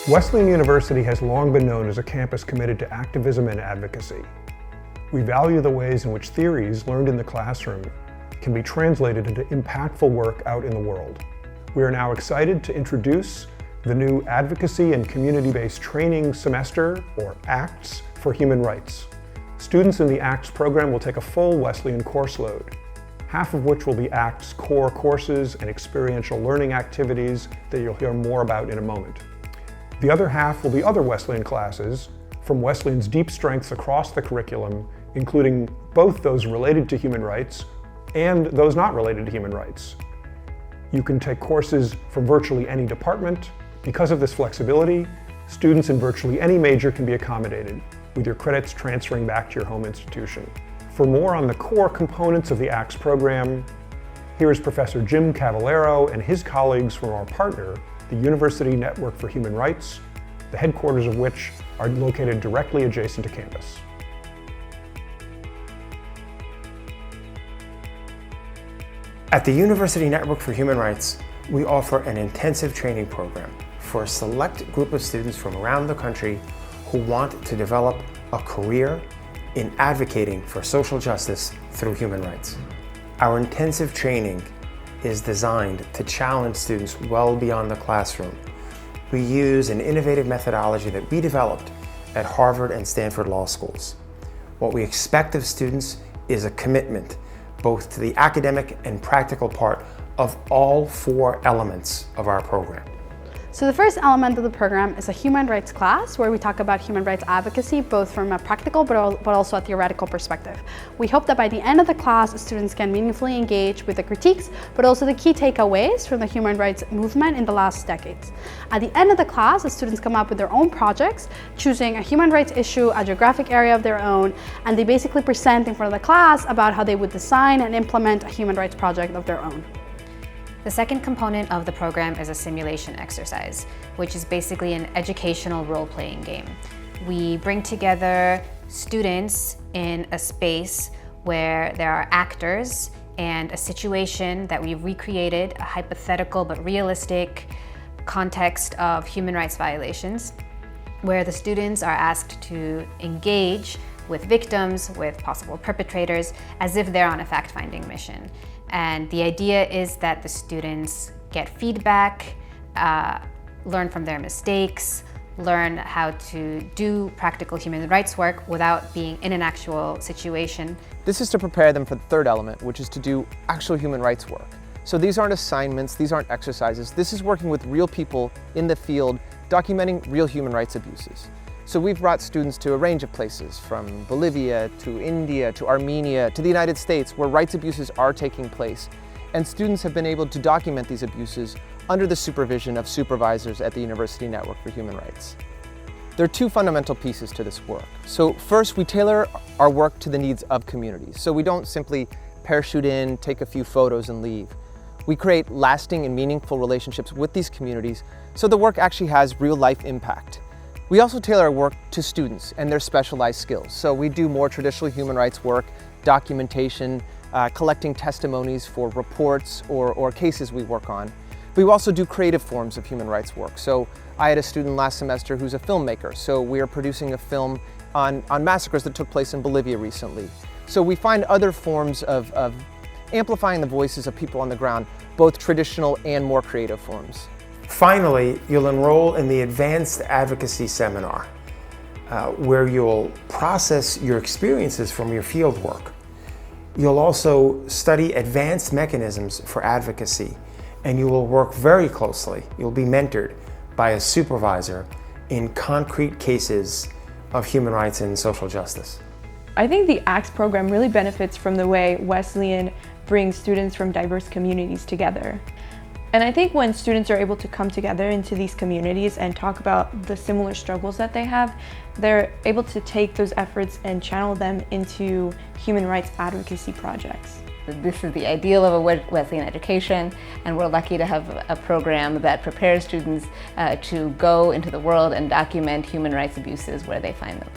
Wesleyan University has long been known as a campus committed to activism and advocacy. We value the ways in which theories learned in the classroom can be translated into impactful work out in the world. We are now excited to introduce the new Advocacy and Community-Based Training Semester, or ACTS, for Human Rights. Students in the ACTS program will take a full Wesleyan course load, half of which will be ACTS core courses and experiential learning activities that you'll hear more about in a moment. The other half will be other Wesleyan classes from Wesleyan's deep strengths across the curriculum, including both those related to human rights and those not related to human rights. You can take courses from virtually any department. Because of this flexibility, students in virtually any major can be accommodated, with your credits transferring back to your home institution. For more on the core components of the ACTS program, here is Professor Jim Cavallero and his colleagues from our partner, the University Network for Human Rights, the headquarters of which are located directly adjacent to campus. At the University Network for Human Rights, we offer an intensive training program for a select group of students from around the country who want to develop a career in advocating for social justice through human rights. Our intensive training is designed to challenge students well beyond the classroom. We use an innovative methodology that we developed at Harvard and Stanford law schools. What we expect of students is a commitment both to the academic and practical part of all four elements of our program. So the first element of the program is a human rights class where we talk about human rights advocacy, both from a practical but also a theoretical perspective. We hope that by the end of the class, students can meaningfully engage with the critiques, but also the key takeaways from the human rights movement in the last decades. At the end of the class, the students come up with their own projects, choosing a human rights issue, a geographic area of their own, and they basically present in front of the class about how they would design and implement a human rights project of their own. The second component of the program is a simulation exercise, which is basically an educational role-playing game. We bring together students in a space where there are actors and a situation that we've recreated, a hypothetical but realistic context of human rights violations, where the students are asked to engage with victims, with possible perpetrators, as if they're on a fact-finding mission. And the idea is that the students get feedback, learn from their mistakes, learn how to do practical human rights work without being in an actual situation. This is to prepare them for the third element, which is to do actual human rights work. So these aren't assignments, these aren't exercises. This is working with real people in the field, documenting real human rights abuses. So we've brought students to a range of places, from Bolivia to India to Armenia to the United States, where rights abuses are taking place. And students have been able to document these abuses under the supervision of supervisors at the University Network for Human Rights. There are two fundamental pieces to this work. So first, we tailor our work to the needs of communities. So we don't simply parachute in, take a few photos and leave. We create lasting and meaningful relationships with these communities so the work actually has real-life impact. We also tailor our work to students and their specialized skills. So we do more traditional human rights work, documentation, collecting testimonies for reports or cases we work on. We also do creative forms of human rights work. So I had a student last semester who's a filmmaker. So we are producing a film on massacres that took place in Bolivia recently. So we find other forms of amplifying the voices of people on the ground, both traditional and more creative forms. Finally, you'll enroll in the Advanced Advocacy Seminar, where you'll process your experiences from your field work. You'll also study advanced mechanisms for advocacy, and you will work very closely. You'll be mentored by a supervisor in concrete cases of human rights and social justice. I think the ACTS program really benefits from the way Wesleyan brings students from diverse communities together. And I think when students are able to come together into these communities and talk about the similar struggles that they have, they're able to take those efforts and channel them into human rights advocacy projects. This is the ideal of a Wesleyan education, and we're lucky to have a program that prepares students to go into the world and document human rights abuses where they find them.